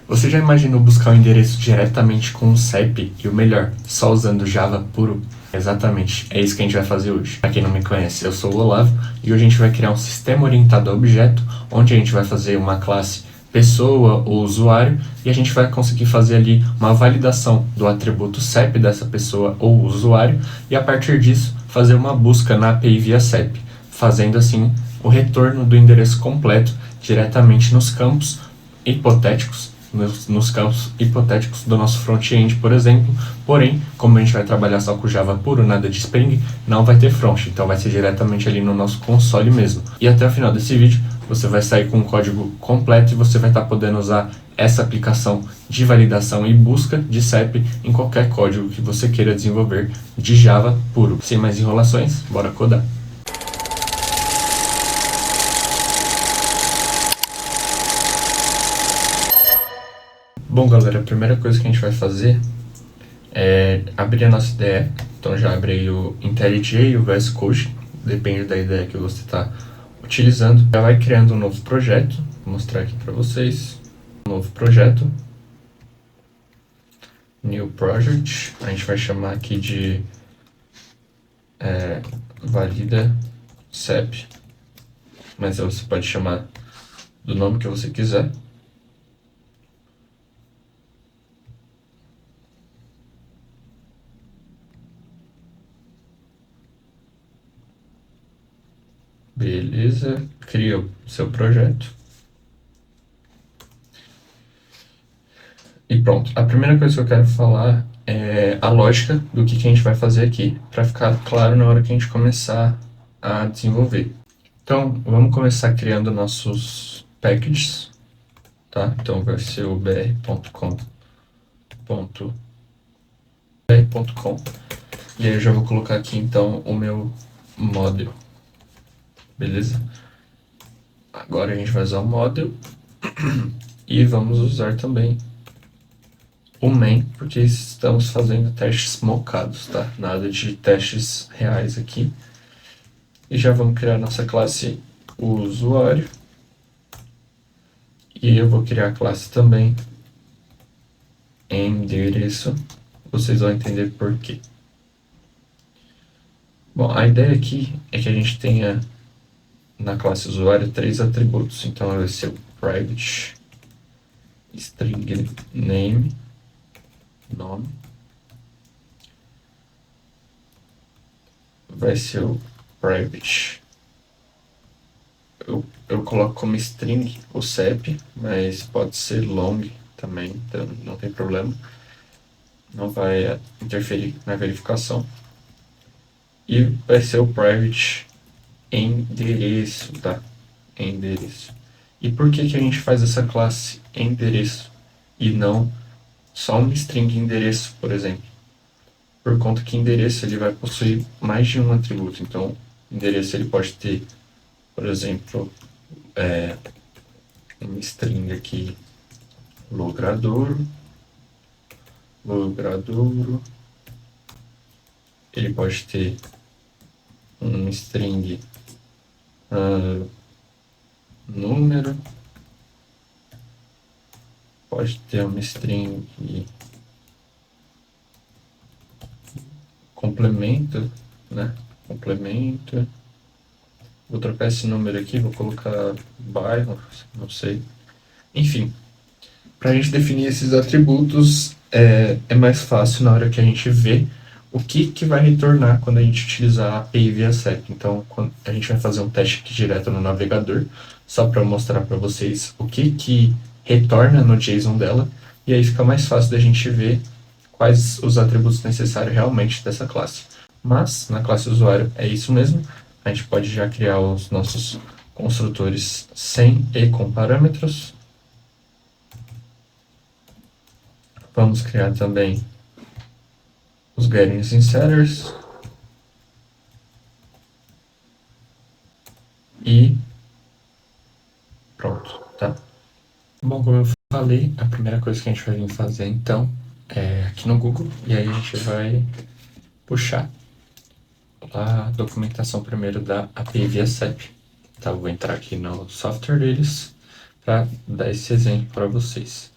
Você já imaginou buscar o endereço diretamente com o CEP e o melhor, só usando Java puro? Exatamente, é isso que a gente vai fazer hoje. Para quem não me conhece, eu sou o Olavo e hoje a gente vai criar um sistema orientado a objeto, onde a gente vai fazer uma classe pessoa ou usuário e a gente vai conseguir fazer ali uma validação do atributo CEP dessa pessoa ou usuário e a partir disso fazer uma busca na API via CEP, fazendo assim o retorno do endereço completo diretamente nos campos hipotéticos, nos campos hipotéticos do nosso front-end, por exemplo. Porém, como a gente vai trabalhar só com Java puro, nada de Spring, não vai ter front, então vai ser diretamente ali no nosso console mesmo. E até o final desse vídeo, você vai sair com o código completo e você vai estar podendo usar essa aplicação de validação e busca de CEP em qualquer código que você queira desenvolver de Java puro. Sem mais enrolações, bora codar! Bom, galera, a primeira coisa que a gente vai fazer é abrir a nossa IDE. Então já abri o IntelliJ e o VS Code, depende da ideia que você está utilizando. Já vai criando um novo projeto, vou mostrar aqui para vocês. Um novo projeto, New Project, a gente vai chamar aqui de Valida CEP, mas você pode chamar do nome que você quiser. Beleza, cria o seu projeto. E pronto, a primeira coisa que eu quero falar é a lógica do que a gente vai fazer aqui, para ficar claro na hora que a gente começar a desenvolver. Então, vamos começar criando nossos packages, tá? Então vai ser o br.com. E aí eu já vou colocar aqui então o meu model, beleza? Agora a gente vai usar o model e vamos usar também o main, porque estamos fazendo testes mocados, tá? Nada de testes reais aqui. E já vamos criar nossa classe usuário. E eu vou criar a classe também endereço. Vocês vão entender por quê. Bom, a ideia aqui é que a gente tenha na classe usuário 3 atributos. Então vai ser o private string name, nome. Vai ser o private. Eu coloco como string o CEP, mas pode ser long também, então não tem problema. Não vai interferir na verificação. E vai ser o private endereço, tá? Endereço. E por que a gente faz essa classe endereço e não só um string endereço, por exemplo? Por conta que endereço ele vai possuir mais de um atributo. Então, endereço ele pode ter, por exemplo, um string aqui, logradouro. Ele pode ter um string número, pode ter uma string complemento, né? Complemento. Vou trocar esse número aqui, vou colocar bairro, não sei. Enfim, para a gente definir esses atributos é mais fácil na hora que a gente vê o que vai retornar quando a gente utilizar a API via CEP. Então, a gente vai fazer um teste aqui direto no navegador, só para mostrar para vocês o que retorna no JSON dela, e aí fica mais fácil da gente ver quais os atributos necessários realmente dessa classe. Mas, na classe usuário é isso mesmo, a gente pode já criar os nossos construtores sem e com parâmetros. Vamos criar também os gettings e setters. E pronto, tá? Bom, como eu falei, a primeira coisa que a gente vai vir fazer então é aqui no Google, e aí a gente vai puxar a documentação primeiro da API via CEP. Então, vou entrar aqui no software deles para dar esse exemplo para vocês.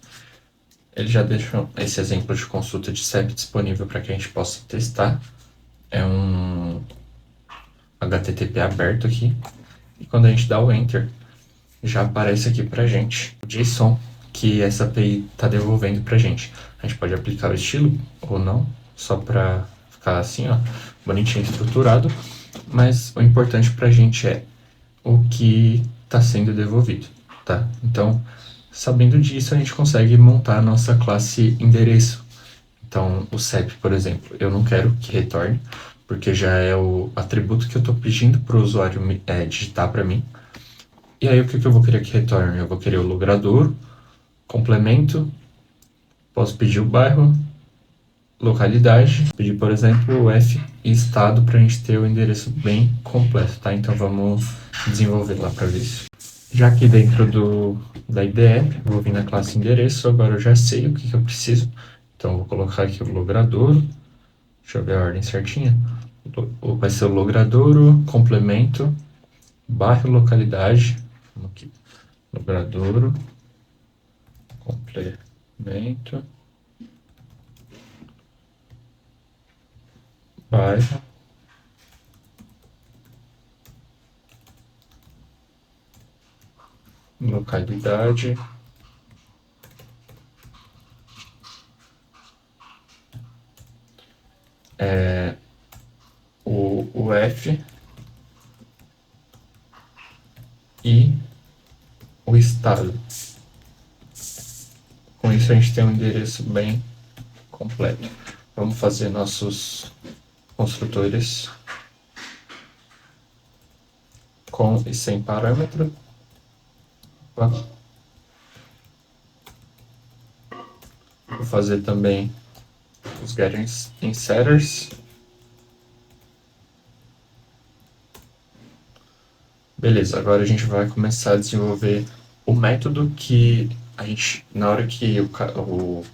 Ele já deixa esse exemplo de consulta de CEP disponível para que a gente possa testar. É um HTTP aberto aqui. E quando a gente dá o Enter, já aparece aqui pra gente o JSON que essa API está devolvendo pra gente. A gente pode aplicar o estilo ou não, só para ficar assim, ó, bonitinho estruturado. Mas o importante pra gente é o que está sendo devolvido, tá? Então, sabendo disso, a gente consegue montar a nossa classe endereço. Então, o CEP, por exemplo, eu não quero que retorne, porque já é o atributo que eu estou pedindo para o usuário digitar para mim. E aí, o que eu vou querer que retorne? Eu vou querer o logradouro, complemento, posso pedir o bairro, localidade, pedir, por exemplo, o F e estado para a gente ter o endereço bem completo, tá? Então, vamos desenvolver lá para ver isso. Já aqui dentro da IDE, vou vir na classe endereço, agora eu já sei o que eu preciso. Então, vou colocar aqui o logradouro. Deixa eu ver a ordem certinha. Vai ser o logradouro, complemento, bairro, localidade. Vamos aqui. Logradouro, complemento, bairro, localidade. O F e o estado. Com isso a gente tem um endereço bem completo. Vamos fazer nossos construtores com e sem parâmetro. Opa. Vou fazer também os getting inserters. Beleza, agora a gente vai começar a desenvolver o método que a gente, na hora que o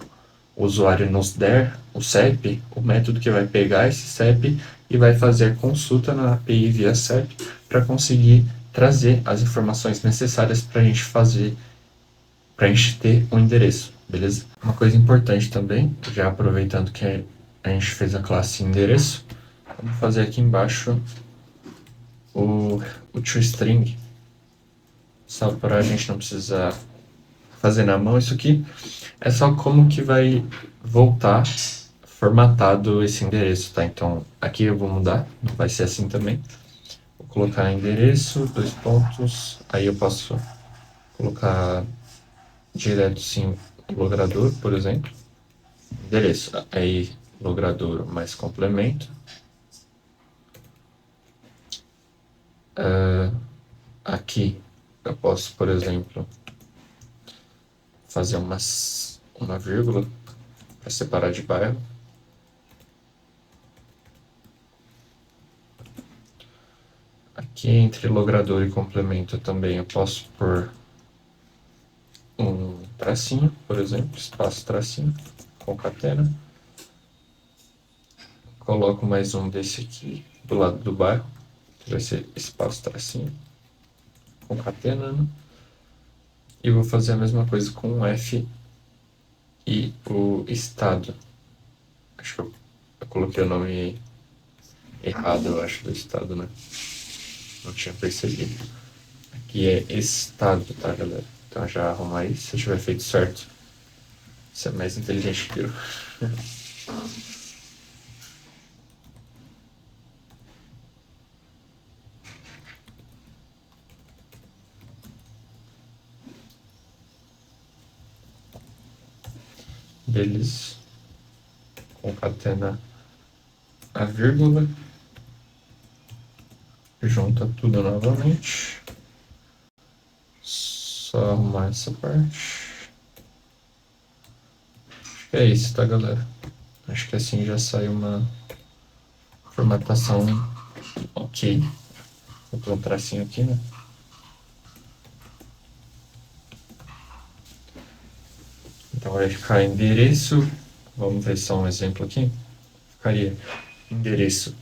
usuário nos der o CEP, o método que vai pegar esse CEP e vai fazer consulta na API via CEP para conseguir trazer as informações necessárias para a gente fazer, para a gente ter um endereço, beleza? Uma coisa importante também, já aproveitando que a gente fez a classe endereço, vamos fazer aqui embaixo o toString, só para a gente não precisar fazer na mão isso aqui. É só como que vai voltar formatado esse endereço, tá? Então, aqui eu vou mudar, não vai ser assim também. Vou colocar endereço, 2 pontos, aí eu posso colocar direto sim logrador, por exemplo. Endereço, aí logrador mais complemento. Aqui eu posso, por exemplo, fazer uma vírgula para separar de bairro. Aqui entre logrador e complemento também eu posso pôr um tracinho, por exemplo, espaço tracinho, concatena. Coloco mais um desse aqui do lado do bairro, que vai ser espaço tracinho, concatenando. E vou fazer a mesma coisa com o F e o estado. Acho que eu coloquei o nome errado, eu acho, do estado, né? Não tinha percebido. Aqui é estado, tá, galera? Então já arrumar isso, se eu tiver feito certo. Você é mais inteligente que eu. Beleza. Concatena a vírgula. Junta tudo novamente. Só arrumar essa parte. Acho que é isso, tá, galera? Acho que assim já sai uma formatação ok. Vou pôr um tracinho aqui, né? Então vai ficar endereço. Vamos ver só um exemplo aqui. Ficaria endereço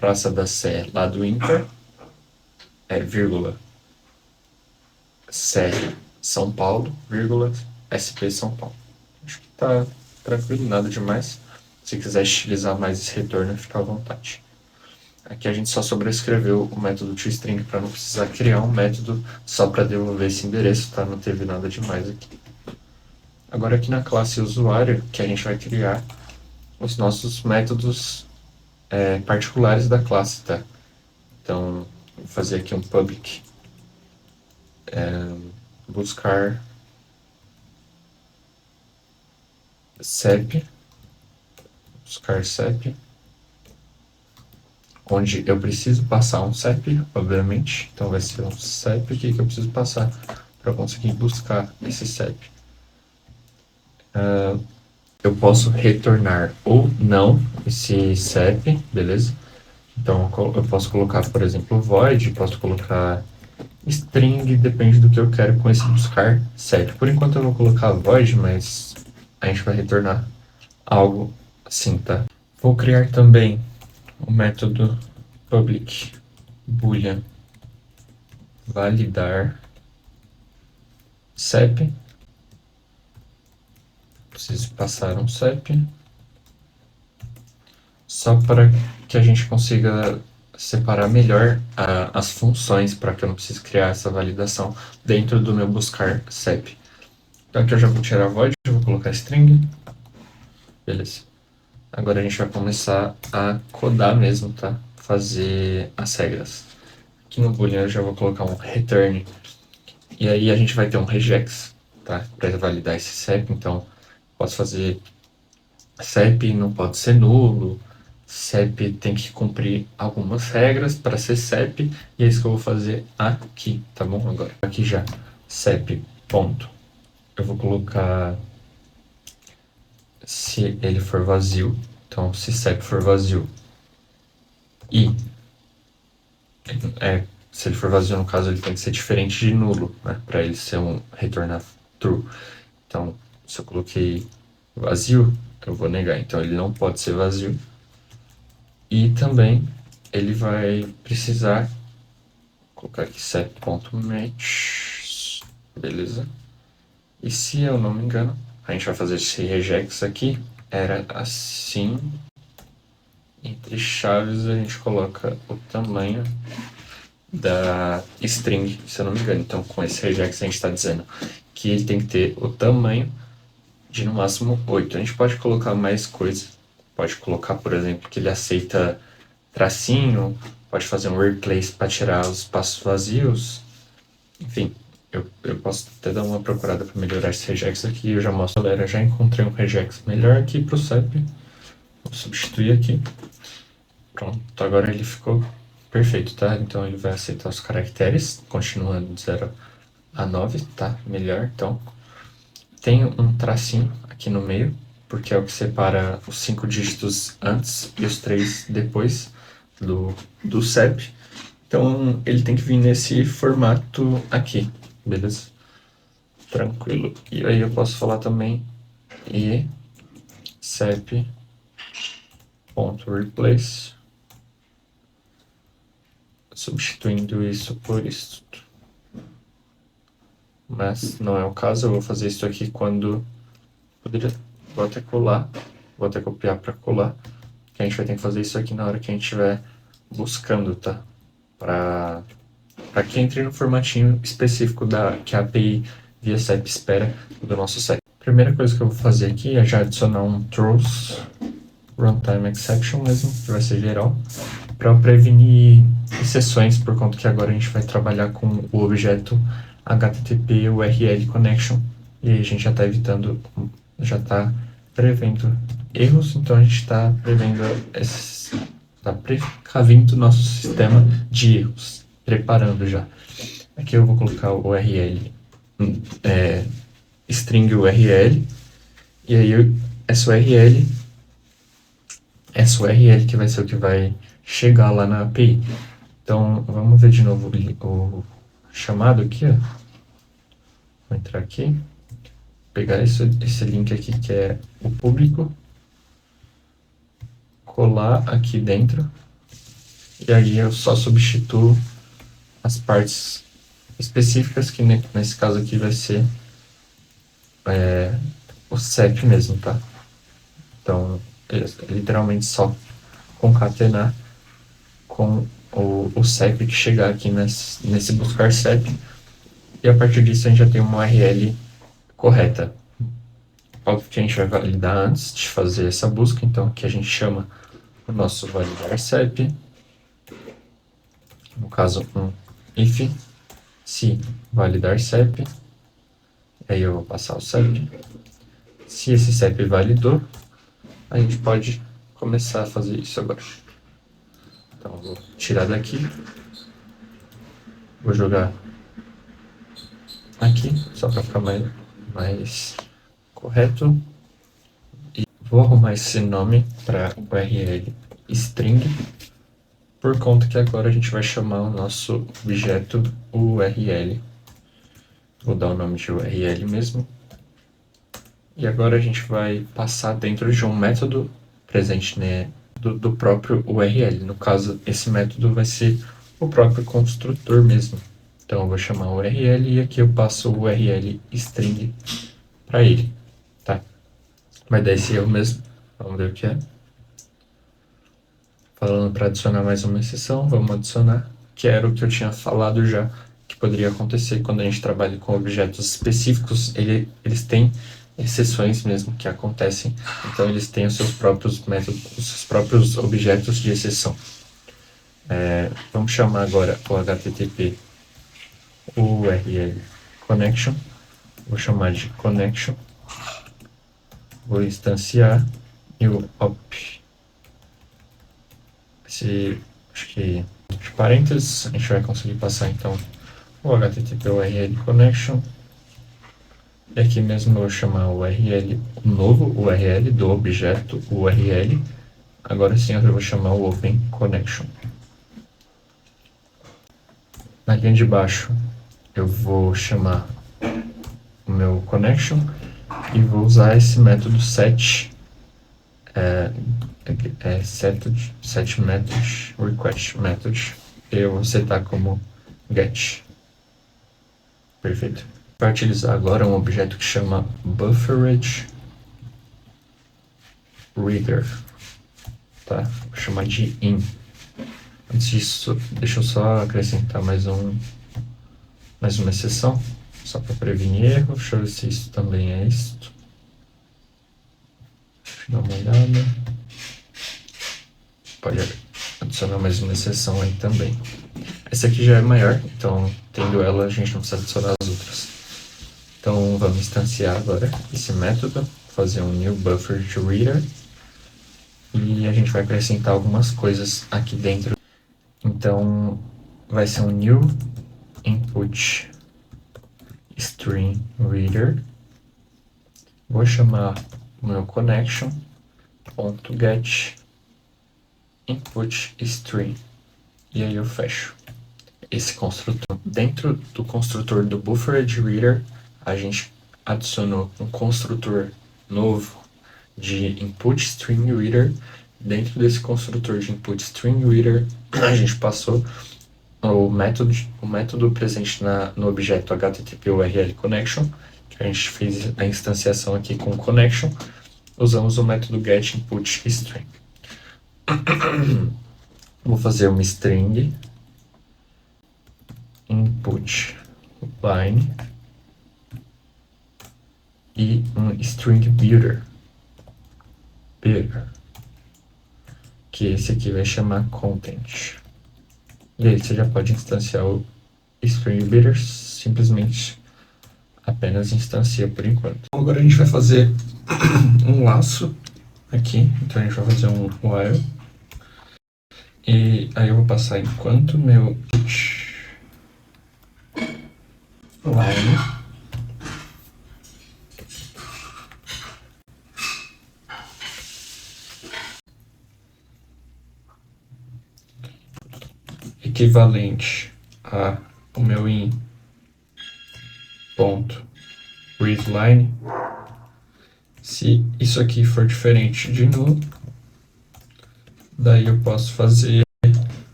Praça da Sé, lá do Inter, vírgula, Sé, São Paulo, vírgula, SP São Paulo. Acho que tá tranquilo, nada demais. Se quiser estilizar mais esse retorno, fica à vontade. Aqui a gente só sobrescreveu o método toString para não precisar criar um método só para devolver esse endereço, tá? Não teve nada demais aqui. Agora aqui na classe usuário, que a gente vai criar os nossos métodos particulares da classe, tá? Então, vou fazer aqui um public buscar CEP, onde eu preciso passar um CEP, obviamente. Então vai ser um CEP aqui que eu preciso passar para conseguir buscar esse CEP. Eu posso retornar ou não esse CEP, beleza? Então eu posso colocar, por exemplo, void, posso colocar string, depende do que eu quero com esse buscar CEP. Por enquanto eu vou colocar void, mas a gente vai retornar algo assim, tá? Vou criar também o método public boolean validar CEP. Preciso passar um CEP só para que a gente consiga separar melhor as funções, para que eu não precise criar essa validação dentro do meu buscar CEP. Então aqui eu já vou tirar a void, eu vou colocar string. Beleza. Agora a gente vai começar a codar mesmo, tá? Fazer as regras. Aqui no boolean eu já vou colocar um return. E aí a gente vai ter um regex, tá? Para validar esse CEP. Então posso fazer CEP não pode ser nulo. CEP tem que cumprir algumas regras para ser CEP, e é isso que eu vou fazer aqui, tá bom? Agora, aqui já, CEP, ponto. Eu vou colocar se ele for vazio, então se CEP for vazio e se ele for vazio, no caso, ele tem que ser diferente de nulo, né? Para ele ser retornar true. Então, se eu coloquei vazio, eu vou negar. Então, ele não pode ser vazio. E também ele vai precisar colocar aqui set.match, beleza? E se eu não me engano, a gente vai fazer esse regex aqui, era assim, entre chaves a gente coloca o tamanho da string, se eu não me engano. Então com esse regex a gente está dizendo que ele tem que ter o tamanho de no máximo 8. A gente pode colocar mais coisas, pode colocar, por exemplo, que ele aceita tracinho, pode fazer um replace para tirar os espaços vazios. Enfim, eu posso até dar uma procurada para melhorar esse regex aqui. Eu já mostro, galera, já encontrei um regex melhor aqui para o CEP. Vou substituir aqui. Pronto, agora ele ficou perfeito, tá? Então ele vai aceitar os caracteres, continuando de 0 a 9, tá? Melhor, então. Tem um tracinho aqui no meio, porque é o que separa os 5 dígitos antes e os 3 depois do CEP. Então ele tem que vir nesse formato aqui, beleza? Tranquilo. E aí eu posso falar também e CEP.replace, substituindo isso por isso. Mas não é o caso, eu vou fazer isso aqui quando vou até colar, vou até copiar para colar, que a gente vai ter que fazer isso aqui na hora que a gente estiver buscando, tá? Para que entre no formatinho específico que a API via CEP espera do nosso CEP. Primeira coisa que eu vou fazer aqui é já adicionar um throws runtime exception mesmo, que vai ser geral, para prevenir exceções, por conta que agora a gente vai trabalhar com o objeto HTTP URL connection, e aí a gente já está evitando, já está prevendo erros, então a gente está prevendo está precavendo o nosso sistema de erros, preparando já. Aqui eu vou colocar o URL, string URL, e aí essa URL que vai ser o que vai chegar lá na API. Então, vamos ver de novo o chamado aqui, ó. Vou entrar aqui, pegar esse link aqui que é o público, colar aqui dentro, e aí eu só substituo as partes específicas, que nesse caso aqui vai ser o CEP mesmo, tá? Então, é literalmente só concatenar com o CEP que chegar aqui nesse buscar CEP, e a partir disso a gente já tem uma URL correta. Óbvio que a gente vai validar antes de fazer essa busca, então aqui a gente chama o nosso validar CEP, no caso um if se validar CEP, aí eu vou passar o CEP. Se esse CEP validou, a gente pode começar a fazer isso agora. Então vou tirar daqui, vou jogar aqui, só para ficar mais correto. E vou arrumar esse nome para URL string, por conta que agora a gente vai chamar o nosso objeto URL. Vou dar o nome de URL mesmo. E agora a gente vai passar dentro de um método presente, né, do próprio URL. No caso, esse método vai ser o próprio construtor mesmo. Então eu vou chamar o URL e aqui eu passo o URL string para ele, tá? Vai dar esse erro mesmo. Vamos ver o que é. Falando para adicionar mais uma exceção, vamos adicionar, que era o que eu tinha falado já, que poderia acontecer quando a gente trabalha com objetos específicos. Eles têm exceções mesmo que acontecem, então eles têm os seus próprios métodos, os seus próprios objetos de exceção. Vamos chamar agora o HTTP URL connection, vou chamar de connection, vou instanciar e o op, acho que de parênteses, a gente vai conseguir passar então o HTTP URL connection. E aqui mesmo eu vou chamar o URL, o novo URL do objeto URL. Agora sim eu vou chamar o Open Connection. Na linha de baixo eu vou chamar o meu connection e vou usar esse método set method request method. Eu vou setar como get. Perfeito. Vai utilizar agora um objeto que chama buffered reader, tá? Vou chamar de in. Antes disso, deixa eu só acrescentar mais uma exceção, só para prevenir erro. Deixa eu ver se isso também é isto. Deixa eu dar uma olhada. Pode adicionar mais uma exceção aí também. Essa aqui já é maior, então tendo ela a gente não precisa adicionar as outras. Então vamos instanciar agora esse método, fazer um new buffered reader e a gente vai acrescentar algumas coisas aqui dentro. Então vai ser um new input string reader. Vou chamar o meu connection.get input string e aí eu fecho esse construtor. Dentro do construtor do buffered reader a gente adicionou um construtor novo de input string reader. Dentro desse construtor de input string reader a gente passou o método presente no objeto HTTP URL connection, que a gente fez a instanciação aqui com connection. Usamos o método get input string. Vou fazer uma string input line e um string builder, que esse aqui vai chamar content. E aí você já pode instanciar o string builder, simplesmente apenas instancia por enquanto. Agora a gente vai fazer um laço aqui, então a gente vai fazer um while. E aí eu vou passar enquanto meu line equivalente a o meu in ponto readline. Se isso aqui for diferente de null, daí eu posso fazer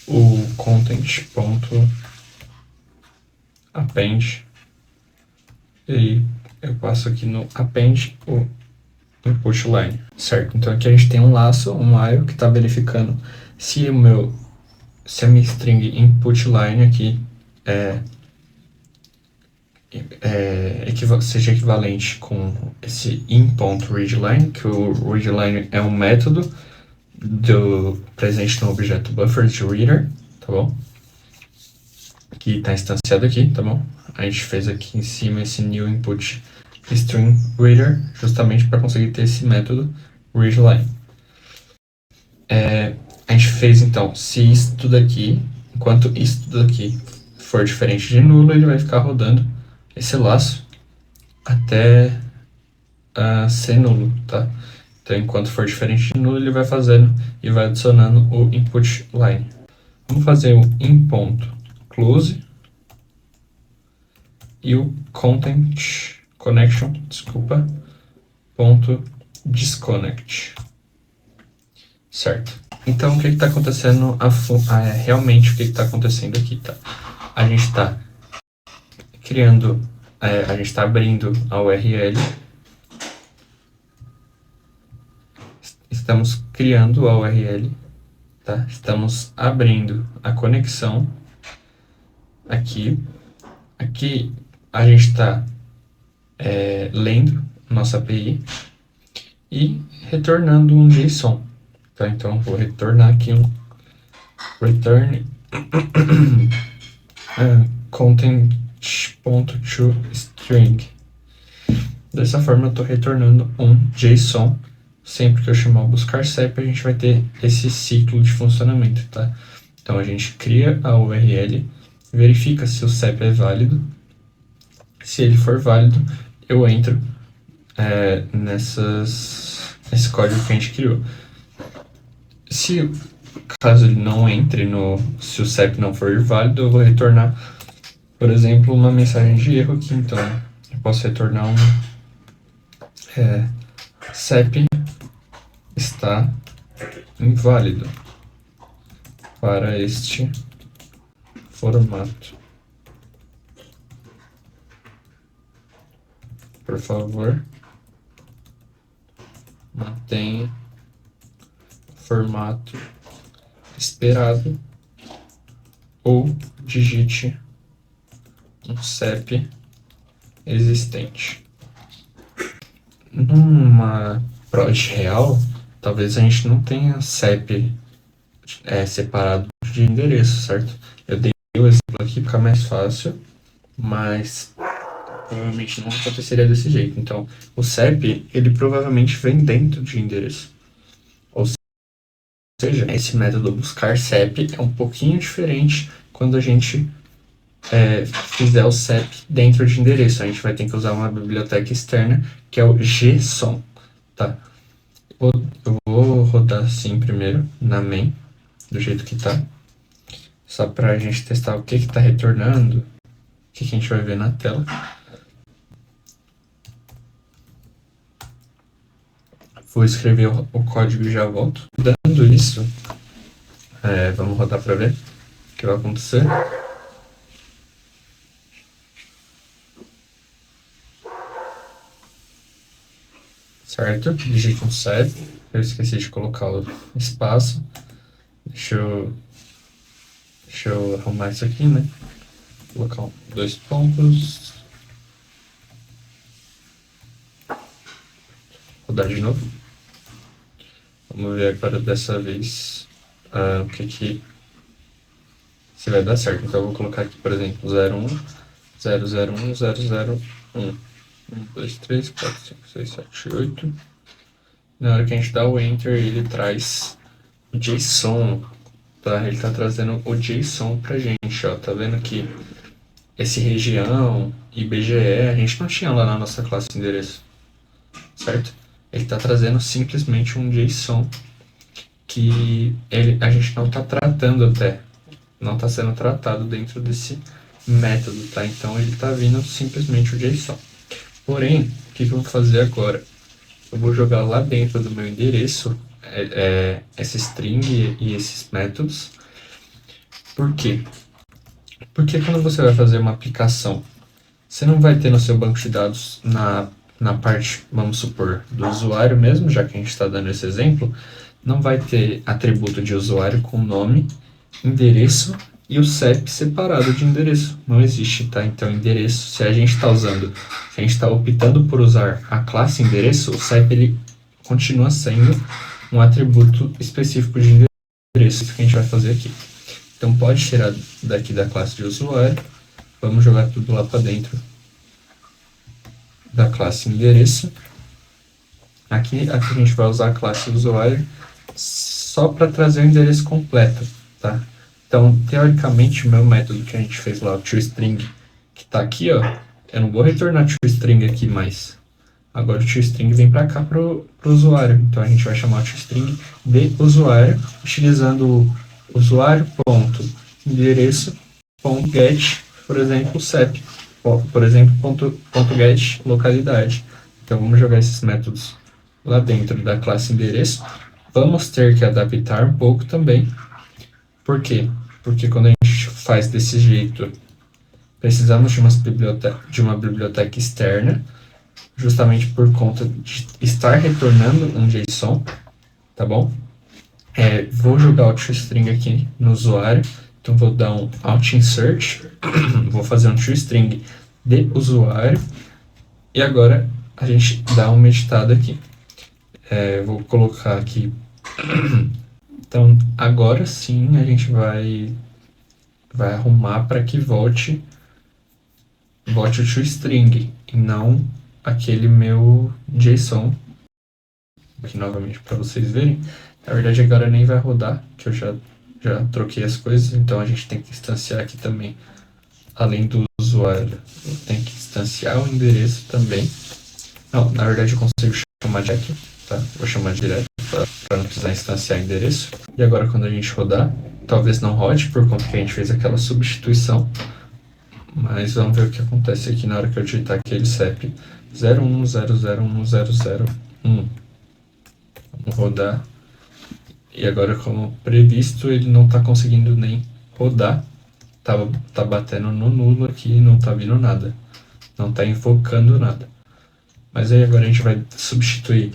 o content.append e aí eu passo aqui no append o input line, certo? Então aqui a gente tem um laço, um while, que está verificando se a minha string input line aqui seja equivalente com esse in.readline, que o readline é um método presente no objeto buffer de reader, tá bom? Que está instanciado aqui, tá bom? A gente fez aqui em cima esse new input string reader justamente para conseguir ter esse método readline. A gente fez então, se isso tudo aqui, enquanto isso tudo aqui for diferente de nulo, ele vai ficar rodando esse laço até ser nulo, tá? Então, enquanto for diferente de nulo, ele vai fazendo e vai adicionando o input line. Vamos fazer o in.close e o ponto disconnect. Certo. Então, o que está acontecendo? Realmente, o que está acontecendo aqui, tá? A gente está criando, a gente está abrindo a URL. Estamos criando a URL, tá? Estamos abrindo a conexão aqui. Aqui a gente está lendo nossa API e retornando um JSON. Tá? Então, vou retornar aqui um return content.toString. Dessa forma, eu estou retornando um JSON. Sempre que eu chamar o buscar CEP, a gente vai ter esse ciclo de funcionamento, tá? Então, a gente cria a URL, verifica se o CEP é válido. Se ele for válido, eu entro nesse código que a gente criou. Caso ele não entre se o CEP não for válido, eu vou retornar, por exemplo, uma mensagem de erro aqui. Então, eu posso retornar um CEP está inválido para este formato. Por favor, mantenha o formato esperado ou digite um CEP existente. Numa prod real, talvez a gente não tenha CEP separado de endereço, certo? Eu dei o exemplo aqui para ficar mais fácil, mas provavelmente não aconteceria desse jeito. Então, o CEP, ele provavelmente vem dentro de endereço. Ou seja, esse método buscar CEP é um pouquinho diferente quando a gente fizer o CEP dentro de endereço. A gente vai ter que usar uma biblioteca externa, que é o gsom, tá? Eu vou rodar assim primeiro, na main, do jeito que tá. Só pra gente testar o que tá retornando, o que a gente vai ver na tela. Vou escrever o código e já volto. Dando isso, vamos rodar para ver o que vai acontecer. Certo? Digite um CEP. Eu esqueci de colocar o espaço. Deixa eu arrumar isso aqui, né? Vou colocar 2 pontos. Rodar de novo. Vamos ver agora dessa vez o que se vai dar certo. Então eu vou colocar aqui, por exemplo, 01, 001, 001. 1, 2, 3, 4, 5, 6, 7, 8. Na hora que a gente dá o Enter, ele traz o JSON, tá? Ele tá trazendo o JSON pra gente, ó. Tá vendo que esse região, IBGE, a gente não tinha lá na nossa classe de endereço, certo? Ele está trazendo simplesmente um JSON que a gente não está tratando não está sendo tratado dentro desse método, tá? Então ele está vindo simplesmente o JSON. Porém, o que eu vou fazer agora? Eu vou jogar lá dentro do meu endereço essa string e esses métodos. Por quê? Porque quando você vai fazer uma aplicação Você não vai ter no seu banco de dados na parte, vamos supor, do usuário mesmo, já que a gente está dando esse exemplo, não vai ter atributo de usuário com nome, endereço e o CEP separado de endereço. Não existe, tá? Então, endereço, se a gente está optando por usar a classe endereço, o CEP ele continua sendo um atributo específico de endereço, isso que a gente vai fazer aqui. Então, pode tirar daqui da classe de usuário, vamos jogar tudo lá para dentro da classe endereço. Aqui a gente vai usar a classe usuário só para trazer o endereço completo, tá? Então, teoricamente, o meu método que a gente fez lá, o toString, que está aqui, ó, eu não vou retornar toString aqui mais. Agora o toString vem para cá pro usuário. Então, a gente vai chamar o toString de usuário, utilizando o usuário.endereço.get, por exemplo, CEP, por exemplo, .get localidade. Então, vamos jogar esses métodos lá dentro da classe endereço. Vamos ter que adaptar um pouco também. Por quê? Porque quando a gente faz desse jeito, precisamos de uma biblioteca externa, justamente por conta de estar retornando um JSON, tá bom? Vou jogar o toString aqui no usuário, então vou dar um alt insert, vou fazer um toString de usuário, e agora a gente dá uma editada aqui. Vou colocar aqui. Então, agora sim a gente vai arrumar para que volte o toString e não aquele meu JSON. Aqui novamente para vocês verem. Na verdade agora nem vai rodar, que eu já troquei as coisas, então a gente tem que instanciar aqui também, além do usuário, tem que instanciar o endereço também. Não, na verdade eu consigo chamar de aqui, tá? Vou chamar direto para não precisar instanciar endereço. E agora quando a gente rodar, talvez não rode por conta que a gente fez aquela substituição, mas vamos ver o que acontece aqui na hora que eu digitar aquele CEP 010010001. Vamos rodar. E agora, como previsto, ele não está conseguindo nem rodar. Tá batendo no nulo aqui e não tá vindo nada. Não tá invocando nada. Mas aí agora a gente vai substituir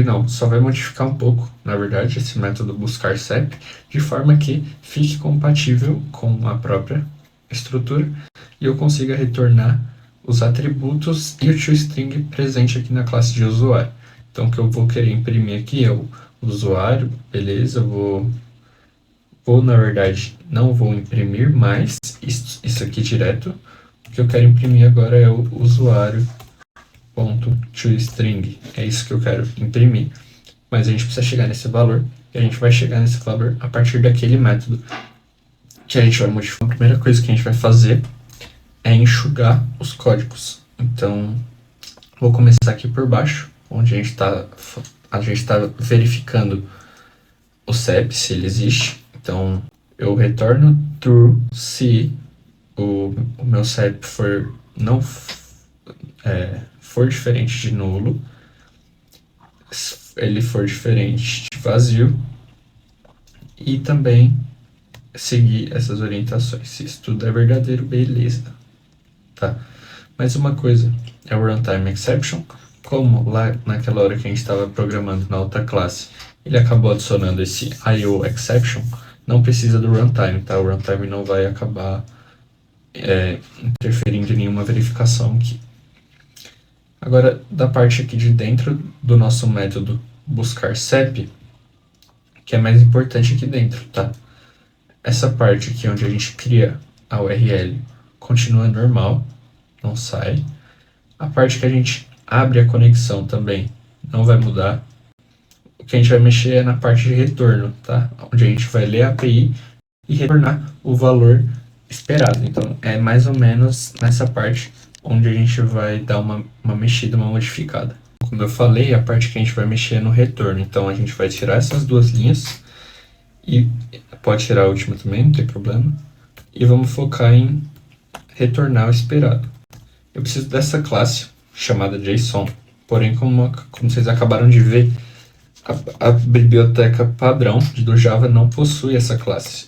não, só vai modificar um pouco, na verdade, esse método buscar CEP, de forma que fique compatível com a própria estrutura e eu consiga retornar os atributos e o toString presente aqui na classe de usuário. Então, o que eu vou querer imprimir aqui é o usuário, beleza, vou na verdade, não vou imprimir mais isso aqui direto. O que eu quero imprimir agora é o usuário.toString. É isso que eu quero imprimir. Mas a gente precisa chegar nesse valor. E a gente vai chegar nesse valor a partir daquele método que a gente vai modificar. A primeira coisa que a gente vai fazer é enxugar os códigos. Então, vou começar aqui por baixo, onde a gente está verificando o CEP, se ele existe. Então, eu retorno true se o meu CEP for diferente de nulo, se ele for diferente de vazio, e também seguir essas orientações. Se isso tudo é verdadeiro, beleza. Tá? Mais uma coisa, é o runtime exception. Como lá naquela hora que a gente estava programando na outra classe, ele acabou adicionando esse IO exception, não precisa do runtime, tá? O runtime não vai acabar interferindo em nenhuma verificação aqui. Agora, da parte aqui de dentro do nosso método buscar CEP, que é mais importante aqui dentro, tá? Essa parte aqui onde a gente cria a URL continua normal, não sai. A parte que a gente abre a conexão também não vai mudar. O que a gente vai mexer é na parte de retorno, tá? Onde a gente vai ler a API e retornar o valor esperado. Então, é mais ou menos nessa parte onde a gente vai dar uma mexida, uma modificada. Como eu falei, a parte que a gente vai mexer é no retorno. Então, a gente vai tirar essas duas linhas e pode tirar a última também, não tem problema. E vamos focar em retornar o esperado. Eu preciso dessa classe chamada JSON. Porém, como vocês acabaram de ver, a biblioteca padrão do Java não possui essa classe.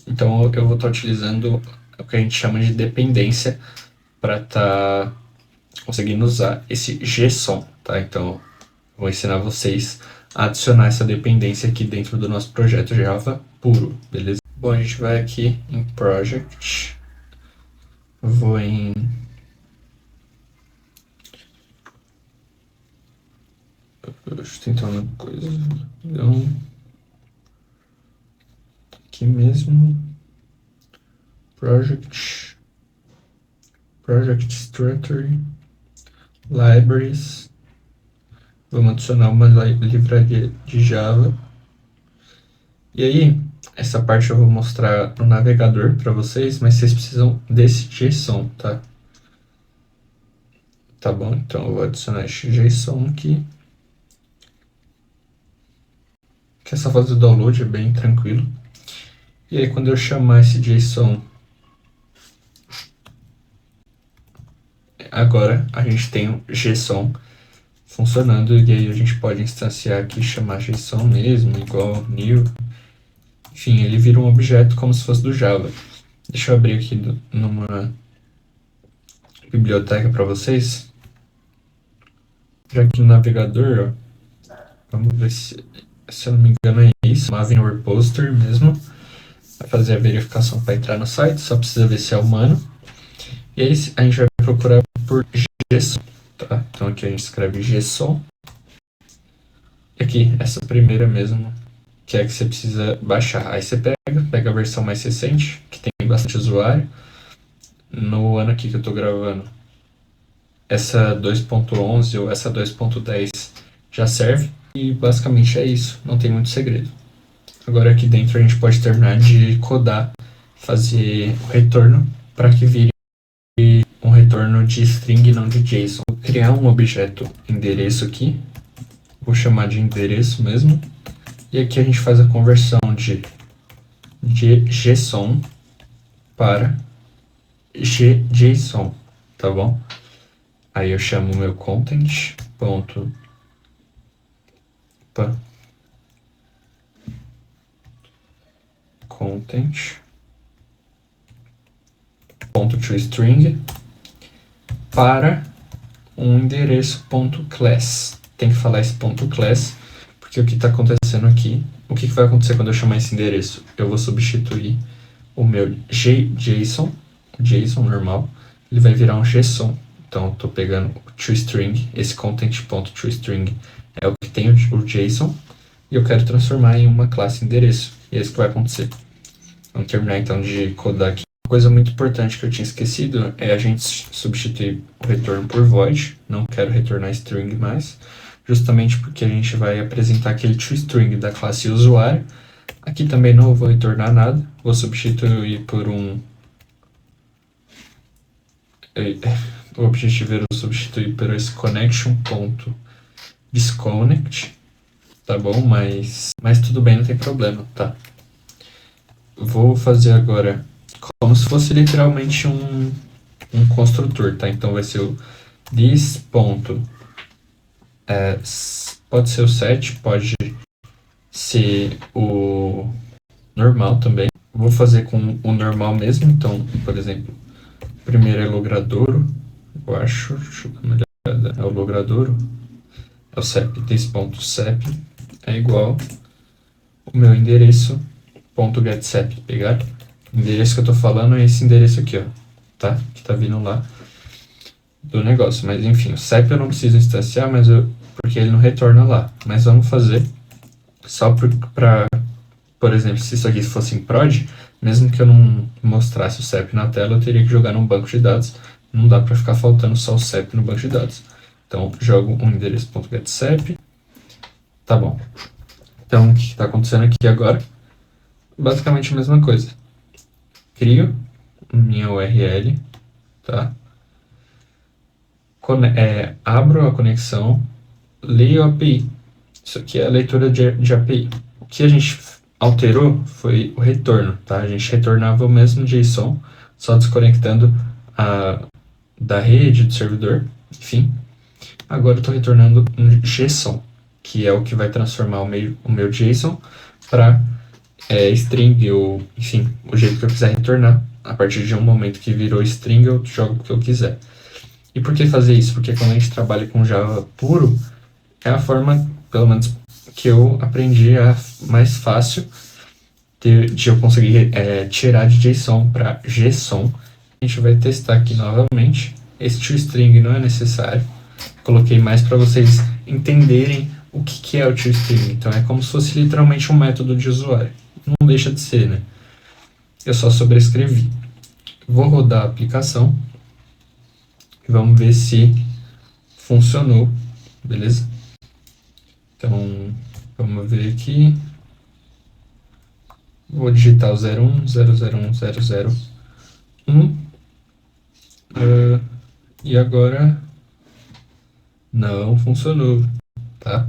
Então eu vou estar utilizando o que a gente chama de dependência para estar conseguindo usar esse JSON, tá? Então, vou ensinar vocês a adicionar essa dependência aqui dentro do nosso projeto Java puro, beleza? Bom, a gente vai aqui em Project, vou em deixa eu tentar uma coisa, então, aqui mesmo, Project Structure, Libraries, vamos adicionar uma livraria de Java, e aí, essa parte eu vou mostrar no navegador para vocês, mas vocês precisam desse JSON, tá? Tá bom? Então eu vou adicionar esse JSON aqui, que é só fazer o download, é bem tranquilo. E aí quando eu chamar esse JSON, agora a gente tem o JSON funcionando, e aí a gente pode instanciar aqui, chamar JSON mesmo, igual new. Enfim, ele vira um objeto como se fosse do Java. Deixa eu abrir aqui numa biblioteca para vocês. Já aqui no navegador, ó, vamos ver se eu não me engano é isso, Maven Repository mesmo. Vai fazer a verificação para entrar no site, só precisa ver se é humano. E aí a gente vai procurar por JSON, tá? Então aqui a gente escreve JSON. E aqui, essa primeira mesmo, que é a que você precisa baixar. Aí você pega a versão mais recente, que tem bastante usuário. No ano aqui que eu tô gravando, essa 2.11 ou essa 2.10 já serve. E basicamente é isso, não tem muito segredo. Agora aqui dentro a gente pode terminar de codar, fazer o retorno para que vire um retorno de string e não de JSON. Vou criar um objeto endereço aqui, vou chamar de endereço mesmo, e aqui a gente faz a conversão de JSON para JSON, tá bom? Aí eu chamo o meu content, ponto, content, ponto toString, para um endereço ponto class. Tem que falar esse ponto class, porque o que está acontecendo aqui, o que vai acontecer quando eu chamar esse endereço? Eu vou substituir o meu JSON normal, ele vai virar um JSON. Então eu estou pegando o toString, esse content.toString é o que tem o JSON, e eu quero transformar em uma classe endereço. E é isso que vai acontecer. Vamos terminar então de codar aqui. Uma coisa muito importante que eu tinha esquecido é a gente substituir o retorno por void. Não quero retornar string mais, justamente porque a gente vai apresentar aquele toString da classe usuário. Aqui também não vou retornar nada, vou substituir por um... O objetivo era substituir por esse connection.disconnect, tá bom? Mas tudo bem, não tem problema, tá? Vou fazer agora como se fosse literalmente um construtor, tá? Então vai ser o this ponto, pode ser o set, pode ser o normal também. Vou fazer com o normal mesmo, então, por exemplo, primeiro é logradouro, eu acho, deixa eu dar uma olhada, é o logradouro, é o CEP, this.cep é igual o meu endereço .getCep, pegar? O endereço que eu tô falando é esse endereço aqui, ó, tá? Que tá vindo lá do negócio, mas enfim, o CEP eu não preciso instanciar, porque ele não retorna lá, mas vamos fazer só para, por exemplo, se isso aqui fosse em prod, mesmo que eu não mostrasse o CEP na tela, eu teria que jogar num banco de dados, não dá para ficar faltando só o CEP no banco de dados. Então, jogo um endereço.getCep, tá bom. Então, o que está acontecendo aqui agora? Basicamente a mesma coisa. Crio minha URL, tá? Abro a conexão, leio a API. Isso aqui é a leitura de API. O que a gente alterou foi o retorno, tá? A gente retornava o mesmo JSON, só desconectando da rede, do servidor, enfim. Agora eu estou retornando um JSON, que é o que vai transformar o meu JSON para string, ou enfim, o jeito que eu quiser retornar. a partir de um momento que virou string, eu jogo o que eu quiser. E por que fazer isso? Porque quando a gente trabalha com Java puro, é a forma, pelo menos, que eu aprendi mais fácil de eu conseguir tirar de JSON para JSON. A gente vai testar aqui novamente. Esse toString não é necessário. Coloquei mais para vocês entenderem o que é o toString. Então é como se fosse literalmente um método de usuário. Não deixa de ser, né? Eu só sobrescrevi. Vou rodar a aplicação. Vamos ver se funcionou. Beleza? Então, vamos ver aqui. Vou digitar o 01001001. E agora não funcionou, tá?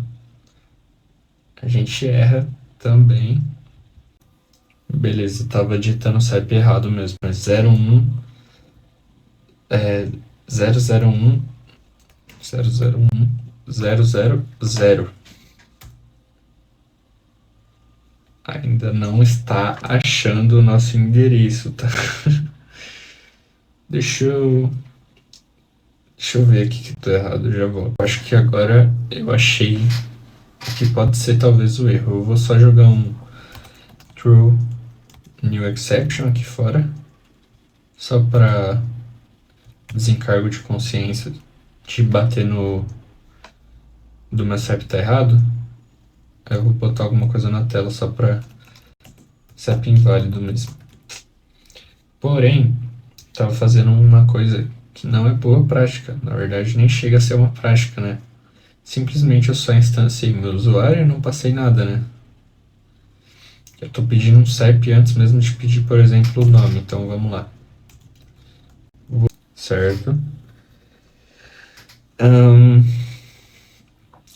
A gente erra também. Beleza, tava digitando o CEP errado mesmo, mas 01 001 000. Ainda não está achando o nosso endereço, tá? Deixa eu ver aqui que tô errado, já volto. Acho que agora eu achei o que pode ser talvez o erro. Eu vou só jogar um true new exception aqui fora, só para desencargo de consciência de bater no do meu CEP tá errado. Aí eu vou botar alguma coisa na tela só para CEP inválido mesmo. Porém, tava fazendo uma coisa que não é boa prática. Na verdade, nem chega a ser uma prática, né? Simplesmente eu só instanciei meu usuário e não passei nada, né? Eu tô pedindo um CEP antes mesmo de pedir, por exemplo, o nome. Então, vamos lá. Certo.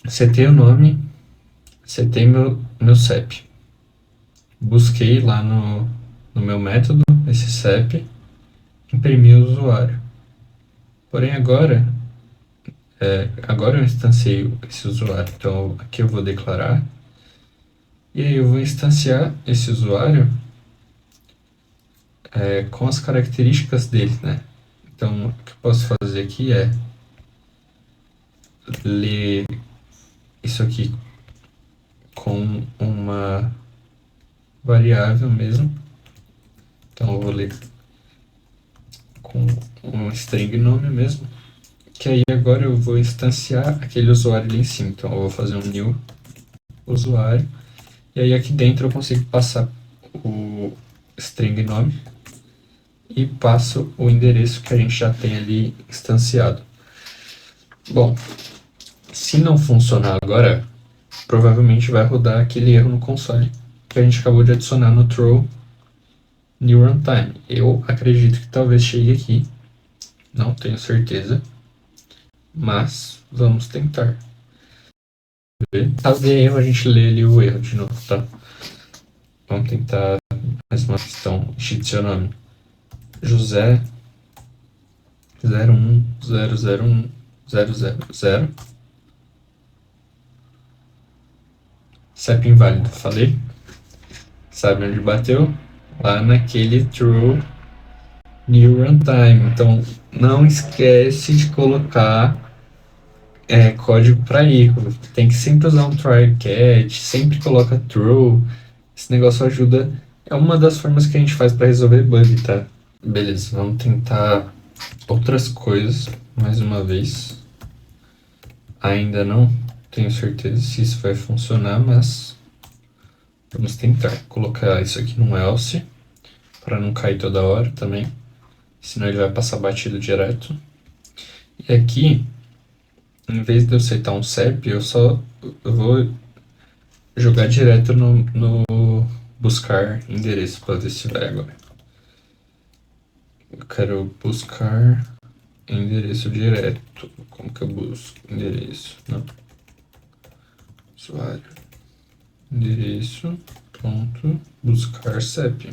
Setei o nome. Setei meu CEP. Busquei lá no meu método esse CEP. Imprimi o usuário. Porém, agora eu instanciei esse usuário. Então, aqui eu vou declarar. E aí eu vou instanciar esse usuário com as características dele, né? Então, o que eu posso fazer aqui é ler isso aqui com uma variável mesmo. Então, eu vou ler com um string nome mesmo. Que aí agora eu vou instanciar aquele usuário ali em cima. Então, eu vou fazer um new usuário. E aí aqui dentro eu consigo passar o string nome e passo o endereço que a gente já tem ali instanciado. Bom, se não funcionar agora, provavelmente vai rodar aquele erro no console que a gente acabou de adicionar no throw new runtime. Eu acredito que talvez chegue aqui, não tenho certeza, mas vamos tentar. Caso dê erro, a gente lê ali o erro de novo, tá? Vamos tentar mais uma questão. Digite seu nome. José 010010000. CEP inválido, falei? Sabe onde bateu? Lá naquele true new runtime. Então, não esquece de colocar código para erro. Tem que sempre usar um try catch, sempre coloca true. Esse negócio ajuda. É uma das formas que a gente faz para resolver bug, tá? Beleza, vamos tentar outras coisas mais uma vez. Ainda não tenho certeza se isso vai funcionar, mas vamos tentar colocar isso aqui num else para não cair toda hora também, senão ele vai passar batido direto. E aqui, em vez de eu aceitar um CEP, eu vou jogar direto no buscar endereço para ver se vai agora. Eu quero buscar endereço direto. Como que eu busco endereço? Não. Usuário. Endereço. Ponto. Buscar CEP.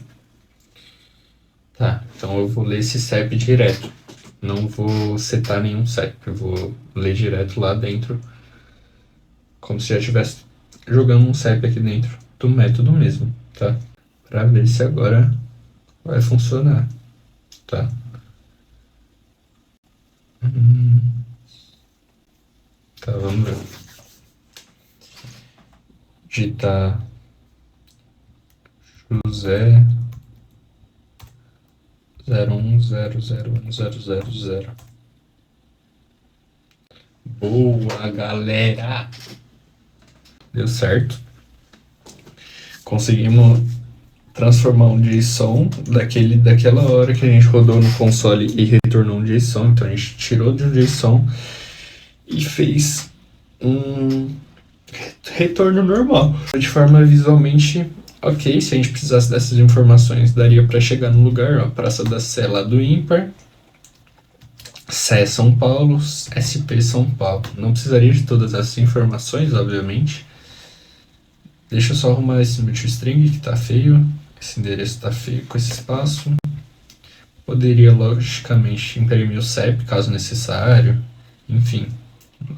Tá, então eu vou ler esse CEP direto. Não vou setar nenhum CEP. Eu vou ler direto lá dentro. Como se já estivesse jogando um CEP aqui dentro do método mesmo, tá? Pra ver se agora vai funcionar. tá? Hum, Tá, vamos ver. Digitar José 01001000. Boa, galera! Deu certo. Conseguimos transformar um JSON daquela hora que a gente rodou no console e retornou um JSON. Então a gente tirou de um JSON e fez um retorno normal, de forma visualmente ok. Se a gente precisasse dessas informações, daria para chegar no lugar, ó, Praça da Sé lá do ímpar, Sé São Paulo, SP São Paulo. Não precisaria de todas essas informações, obviamente. Deixa eu só arrumar esse multistring que tá feio. Esse endereço tá feio com esse espaço. Poderia, logicamente, imprimir o CEP, caso necessário. Enfim,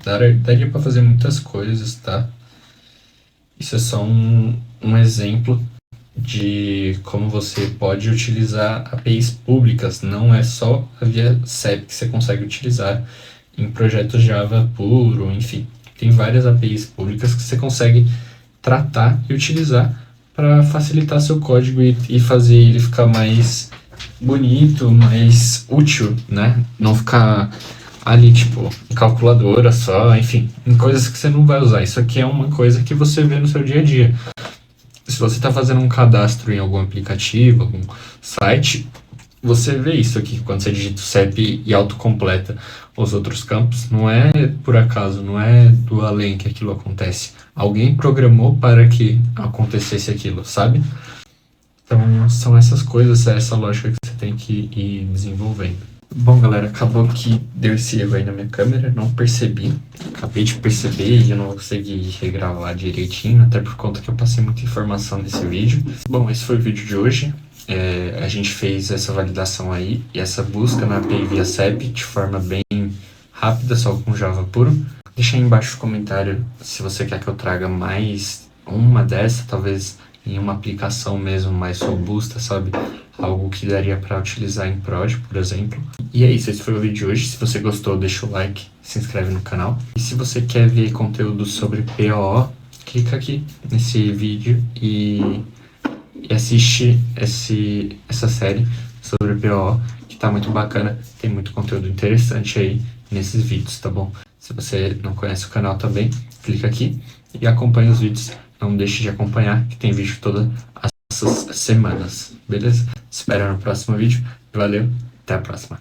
daria para fazer muitas coisas, tá? Isso é só um exemplo de como você pode utilizar APIs públicas. Não é só a via CEP que você consegue utilizar em projetos Java puro, enfim. Tem várias APIs públicas que você consegue tratar e utilizar para facilitar seu código e fazer ele ficar mais bonito, mais útil, né? Não ficar ali, tipo, em calculadora só, enfim, em coisas que você não vai usar. Isso aqui é uma coisa que você vê no seu dia a dia. Se você está fazendo um cadastro em algum aplicativo, algum site, você vê isso aqui quando você digita o CEP e autocompleta os outros campos. Não é por acaso, não é do além que aquilo acontece. Alguém programou para que acontecesse aquilo, sabe? Então, são essas coisas, essa lógica que você tem que ir desenvolvendo. Bom, galera, acabou que deu esse erro aí na minha câmera, não percebi. Acabei de perceber e eu não consegui regravar direitinho, até por conta que eu passei muita informação nesse vídeo. Bom, esse foi o vídeo de hoje. A gente fez essa validação aí e essa busca na API via CEP de forma bem rápida, só com Java puro. Deixa aí embaixo no comentário se você quer que eu traga mais uma dessa, talvez em uma aplicação mesmo mais robusta, sabe? Algo que daria para utilizar em prod, por exemplo. E é isso, esse foi o vídeo de hoje. Se você gostou, deixa o like, se inscreve no canal. E se você quer ver conteúdo sobre POO, clica aqui nesse vídeo e assiste essa série sobre POO, que tá muito bacana. Tem muito conteúdo interessante aí nesses vídeos, tá bom? Se você não conhece o canal também, clica aqui e acompanha os vídeos. Não deixe de acompanhar, que tem vídeo todas as semanas, beleza? Espero no próximo vídeo. Valeu, até a próxima.